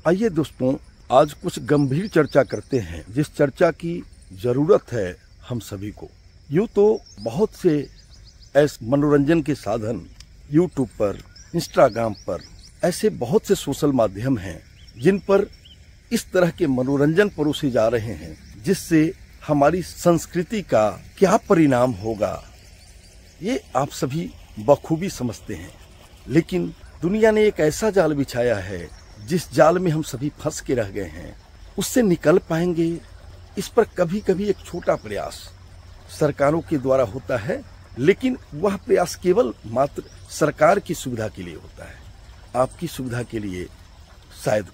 आइए दोस्तों, आज कुछ गंभीर चर्चा करते हैं, जिस चर्चा की जरूरत है हम सभी को। यूँ तो बहुत से ऐसे मनोरंजन के साधन यूट्यूब पर, इंस्टाग्राम पर, ऐसे बहुत से सोशल माध्यम हैं जिन पर इस तरह के मनोरंजन परोसे जा रहे हैं, जिससे हमारी संस्कृति का क्या परिणाम होगा ये आप सभी बखूबी समझते हैं। लेकिन दुनिया ने एक ऐसा जाल बिछाया है जिस जाल में हम सभी फंस के रह गए हैं। उससे निकल पाएंगे, इस पर कभी कभी एक छोटा प्रयास सरकारों के द्वारा होता है, लेकिन वह प्रयास केवल मात्र सरकार की सुविधा के लिए होता है, आपकी सुविधा के लिए शायद।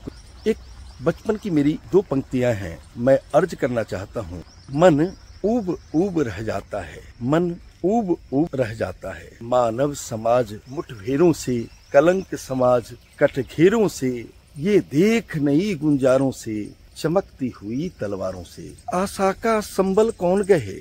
एक बचपन की मेरी 2 पंक्तियां हैं, मैं अर्ज करना चाहता हूँ। मन ऊब ऊब रह जाता है, मन ऊब ऊब रह जाता है। मानव समाज मुठभेड़ों से, कलंक समाज कटघेरों से, ये देख नई गुंजारों से, चमकती हुई तलवारों से। आशा का संबल कौन गहे,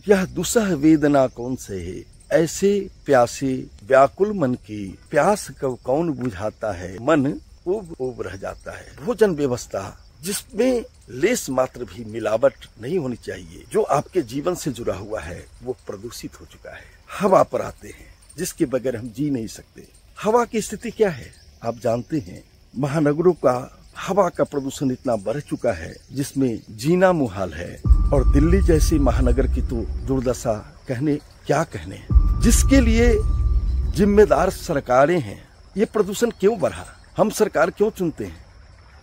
यह दुसह वेदना कौन सहे। ऐसे प्यासे व्याकुल मन की, प्यास कब कौन बुझाता है। मन ऊब ऊब रह जाता है। भोजन व्यवस्था जिसमें लेस मात्र भी मिलावट नहीं होनी चाहिए, जो आपके जीवन से जुड़ा हुआ है, वो प्रदूषित हो चुका है। हवा पर आते हैं, जिसके बगैर हम जी नहीं सकते। हवा की स्थिति क्या है आप जानते हैं। महानगरों का हवा का प्रदूषण इतना बढ़ चुका है जिसमें जीना मुहाल है, और दिल्ली जैसे महानगर की तो दुर्दशा क्या कहने, जिसके लिए जिम्मेदार सरकारें हैं। ये प्रदूषण क्यों बढ़ा, हम सरकार क्यों चुनते हैं,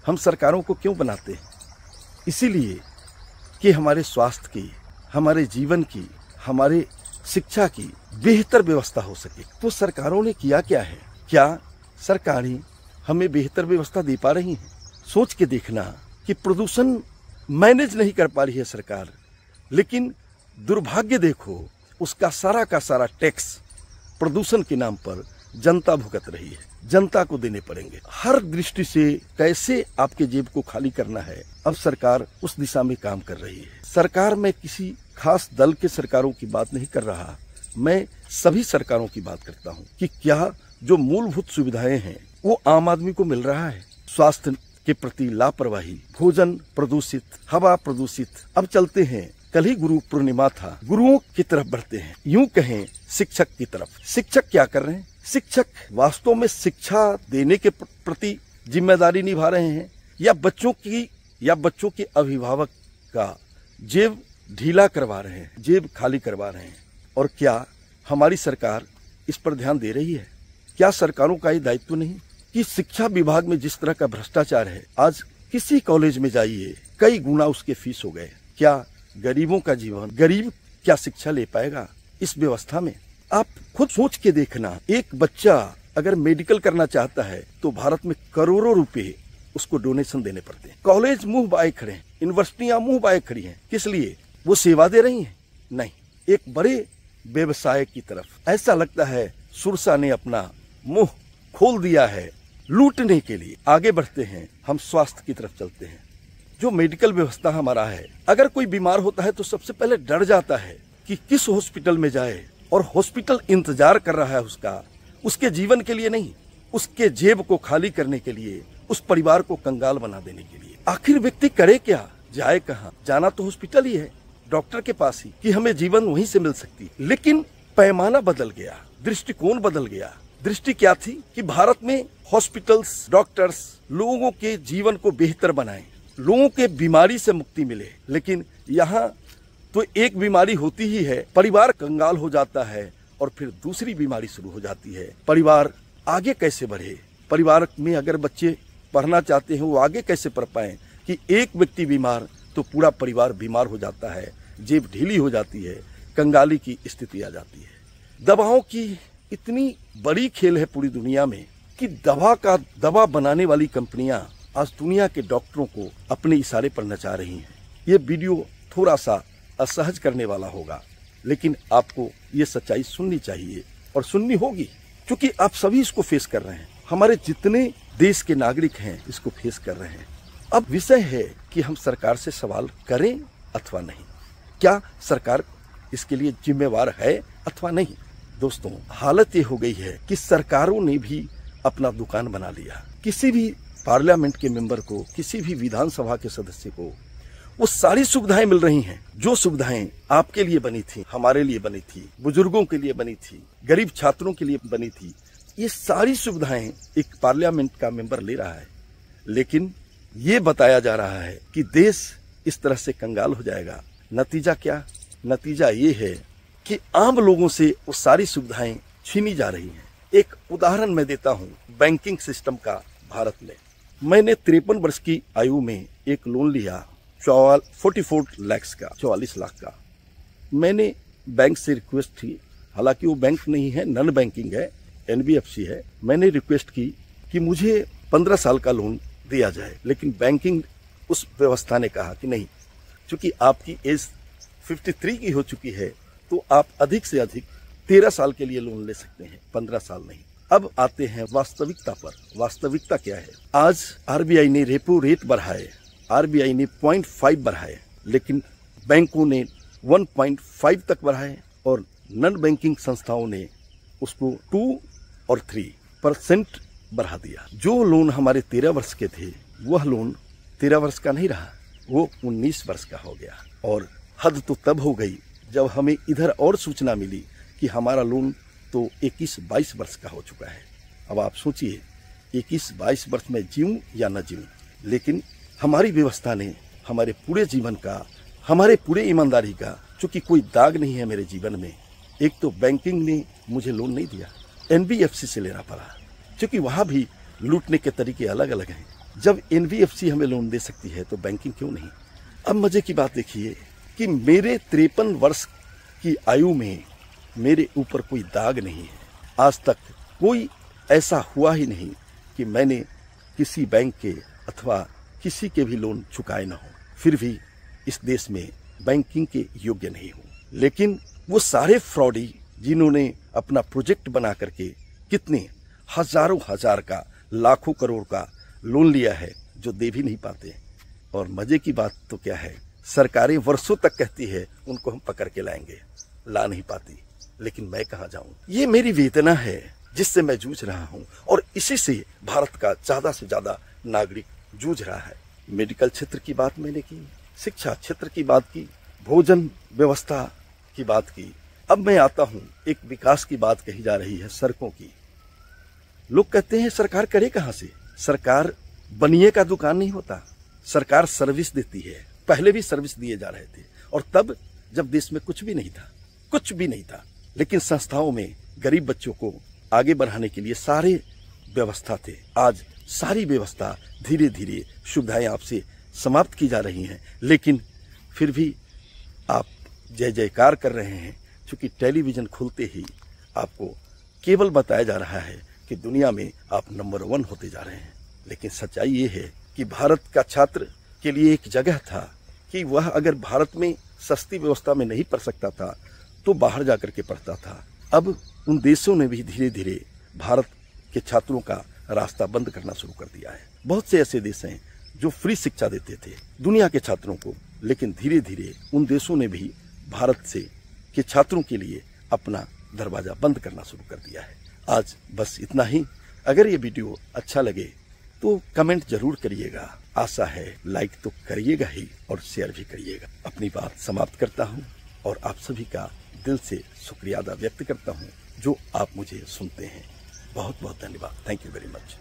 हम सरकारों को क्यों बनाते हैं? इसीलिए कि हमारे स्वास्थ्य की, हमारे जीवन की, हमारे शिक्षा की बेहतर व्यवस्था हो सके। तो सरकारों ने किया क्या है? क्या सरकारें हमें बेहतर व्यवस्था दे पा रही हैं? सोच के देखना कि प्रदूषण मैनेज नहीं कर पा रही है सरकार, लेकिन दुर्भाग्य देखो, उसका सारा का सारा टैक्स प्रदूषण के नाम पर जनता भुगत रही है, जनता को देने पड़ेंगे। हर दृष्टि से कैसे आपके जेब को खाली करना है, अब सरकार उस दिशा में काम कर रही है। सरकार में किसी खास दल के सरकारों की बात नहीं कर रहा, मैं सभी सरकारों की बात करता हूँ कि क्या जो मूलभूत सुविधाएं हैं वो आम आदमी को मिल रहा है। स्वास्थ्य के प्रति लापरवाही, भोजन प्रदूषित, हवा प्रदूषित। अब चलते हैं, कल ही गुरु पूर्णिमा था, गुरुओं की तरफ बढ़ते हैं, यूं कहें शिक्षक की तरफ। शिक्षक क्या कर रहे हैं? शिक्षक वास्तव में शिक्षा देने के प्रति जिम्मेदारी निभा रहे हैं, या बच्चों के अभिभावक का जेब ढीला करवा रहे हैं, जेब खाली करवा रहे हैं? और क्या हमारी सरकार इस पर ध्यान दे रही है? क्या सरकारों का ये दायित्व नहीं कि शिक्षा विभाग में जिस तरह का भ्रष्टाचार है, आज किसी कॉलेज में जाइए कई गुना उसके फीस हो गए। क्या गरीबों का जीवन, गरीब क्या शिक्षा ले पाएगा इस व्यवस्था में? आप खुद सोच के देखना, एक बच्चा अगर मेडिकल करना चाहता है तो भारत में करोड़ों रुपए उसको डोनेशन देने पड़ते हैं। कॉलेज मुंह बाए खड़े हैं, यूनिवर्सिटियां मुंह बाए खड़ी हैं। किस लिए? वो सेवा दे रही हैं? नहीं, एक बड़े व्यवसाय की तरफ। ऐसा लगता है सुरसा ने अपना मुंह खोल दिया है लूटने के लिए। आगे बढ़ते हैं, हम स्वास्थ्य की तरफ चलते हैं। जो मेडिकल व्यवस्था हमारा है, अगर कोई बीमार होता है तो सबसे पहले डर जाता है कि किस हॉस्पिटल में जाए, और हॉस्पिटल इंतजार कर रहा है उसके जीवन के लिए नहीं, उसके जेब को खाली करने के लिए, उस परिवार को कंगाल बना देने के लिए। आखिर व्यक्ति करे क्या, जाए कहाँ? जाना तो हॉस्पिटल ही है, डॉक्टर के पास ही, कि हमें जीवन वहीं से मिल सकती। लेकिन पैमाना बदल गया, दृष्टिकोण बदल गया। दृष्टि क्या थी कि भारत में हॉस्पिटल्स, डॉक्टर्स लोगों के जीवन को बेहतर बनाएं, लोगों के बीमारी से मुक्ति मिले। लेकिन यहाँ तो एक बीमारी होती ही है, परिवार कंगाल हो जाता है, और फिर दूसरी बीमारी शुरू हो जाती है। परिवार आगे कैसे बढ़े? परिवार में अगर बच्चे पढ़ना चाहते हैं, वो आगे कैसे पढ़ पाए कि एक व्यक्ति बीमार तो पूरा परिवार बीमार हो जाता है, जेब ढीली हो जाती है, कंगाली की स्थिति आ जाती है। दवाओं की इतनी बड़ी खेल है पूरी दुनिया में कि दवा बनाने वाली कंपनियां आज दुनिया के डॉक्टरों को अपने इशारे पर नचा रही हैं। ये वीडियो थोड़ा सा असहज करने वाला होगा, लेकिन आपको ये सच्चाई सुननी चाहिए और सुननी होगी, क्योंकि आप सभी इसको फेस कर रहे हैं। हमारे जितने देश के नागरिक हैं इसको फेस कर रहे हैं। अब विषय है कि हम सरकार से सवाल करें अथवा नहीं, क्या सरकार इसके लिए जिम्मेवार है अथवा नहीं। दोस्तों, हालत ये हो गई है कि सरकारों ने भी अपना दुकान बना लिया। किसी भी पार्लियामेंट के मेंबर को, किसी भी विधानसभा के सदस्य को वो सारी सुविधाएं मिल रही हैं जो सुविधाएं आपके लिए बनी थी, हमारे लिए बनी थी, बुजुर्गों के लिए बनी थी, गरीब छात्रों के लिए बनी थी। ये सारी सुविधाएं एक पार्लियामेंट का मेंबर ले रहा है, लेकिन ये बताया जा रहा है कि देश इस तरह से कंगाल हो जाएगा। नतीजा क्या? नतीजा ये है कि आम लोगों से वो सारी सुविधाएं छीनी जा रही हैं। एक उदाहरण मैं देता हूं बैंकिंग सिस्टम का भारत में। मैंने 53 वर्ष की आयु में एक लोन लिया 44 लाख का। मैंने बैंक से रिक्वेस्ट की, हालांकि वो बैंक नहीं है, नॉन बैंकिंग है, NBFC है। मैंने रिक्वेस्ट की कि मुझे 15 साल का लोन दिया जाए, लेकिन बैंकिंग उस व्यवस्था ने कहा कि नहीं, क्योंकि आपकी एज 53 की हो चुकी है तो आप अधिक से अधिक 13 साल के लिए लोन ले सकते हैं, 15 साल नहीं। अब आते हैं वास्तविकता पर। वास्तविकता क्या है? आज RBI ने रेपो रेट बढ़ाए, RBI ने 0.5 बढ़ाए, लेकिन बैंकों ने 1.5 तक बढ़ाए और नॉन बैंकिंग संस्थाओं ने उसको 2 और 3% बढ़ा दिया। जो लोन हमारे 13 वर्ष के थे वह लोन 13 वर्ष का नहीं रहा, वो 19 वर्ष का हो गया। और हद तो तब हो गई जब हमें इधर और सूचना मिली कि हमारा लोन तो 21-22 वर्ष का हो चुका है। अब आप सोचिए 21-22 वर्ष में जीऊं या न जीऊं, लेकिन हमारी व्यवस्था ने हमारे पूरे जीवन का, हमारे पूरे ईमानदारी का, चूंकि कोई दाग नहीं है मेरे जीवन में। एक तो बैंकिंग ने मुझे लोन नहीं दिया, NBFC से लेना पड़ा, क्योंकि वहां भी लूटने के तरीके अलग अलग हैं। जब NBFC हमें लोन दे सकती है तो बैंकिंग क्यों नहीं? अब मजे की बात देखिए कि मेरे 53 वर्ष की आयु में मेरे ऊपर कोई दाग नहीं है। आज तक कोई ऐसा हुआ ही नहीं कि मैंने किसी बैंक के अथवा किसी के भी लोन चुकाए न हो, फिर भी इस देश में बैंकिंग के योग्य नहीं हूँ। लेकिन वो सारे फ्रॉडी जिन्होंने अपना प्रोजेक्ट बना करके कितने हजारों हजार का, लाखों करोड़ का लोन लिया है जो दे भी नहीं पाते। और मजे की बात तो क्या है, सरकारें वर्षों तक कहती है उनको हम पकड़ के लाएंगे, ला नहीं पाती। लेकिन मैं कहाँ जाऊं? ये मेरी वेदना है जिससे मैं जूझ रहा हूं और इसी से भारत का ज्यादा से ज्यादा नागरिक जूझ रहा है। मेडिकल क्षेत्र की बात मैंने की, शिक्षा क्षेत्र की बात की, भोजन व्यवस्था की बात की। अब मैं आता हूं, एक विकास की बात कही जा रही है, सड़कों की। लोग कहते हैं सरकार करे कहां से? सरकार बनिए का दुकान नहीं होता, सरकार सर्विस देती है। पहले भी सर्विस दिए जा रहे थे और तब जब देश में कुछ भी नहीं था, कुछ भी नहीं था, लेकिन संस्थाओं में गरीब बच्चों को आगे बढ़ाने के लिए सारे व्यवस्था थे। आज सारी व्यवस्था धीरे धीरे सुविधाएं आपसे समाप्त की जा रही हैं, लेकिन फिर भी आप जय जयकार कर रहे हैं, क्योंकि टेलीविजन खुलते ही आपको केवल बताया जा रहा है कि दुनिया में आप नंबर 1 होते जा रहे हैं। लेकिन सच्चाई ये है कि भारत का छात्र के लिए एक जगह था कि वह अगर भारत में सस्ती व्यवस्था में नहीं पढ़ सकता था तो बाहर जाकर के पढ़ता था। अब उन देशों ने भी धीरे धीरे भारत के छात्रों का रास्ता बंद करना शुरू कर दिया है। बहुत से ऐसे देश हैं जो फ्री शिक्षा देते थे दुनिया के छात्रों को, लेकिन धीरे धीरे उन देशों ने भी भारत से के छात्रों के लिए अपना दरवाजा बंद करना शुरू कर दिया है। आज बस इतना ही। अगर ये वीडियो अच्छा लगे तो कमेंट जरूर करिएगा, आशा है लाइक तो करिएगा ही और शेयर भी करिएगा। अपनी बात समाप्त करता हूँ और आप सभी का दिल से शुक्रिया अदा व्यक्त करता हूँ जो आप मुझे सुनते हैं। बहुत बहुत धन्यवाद। Thank you very much.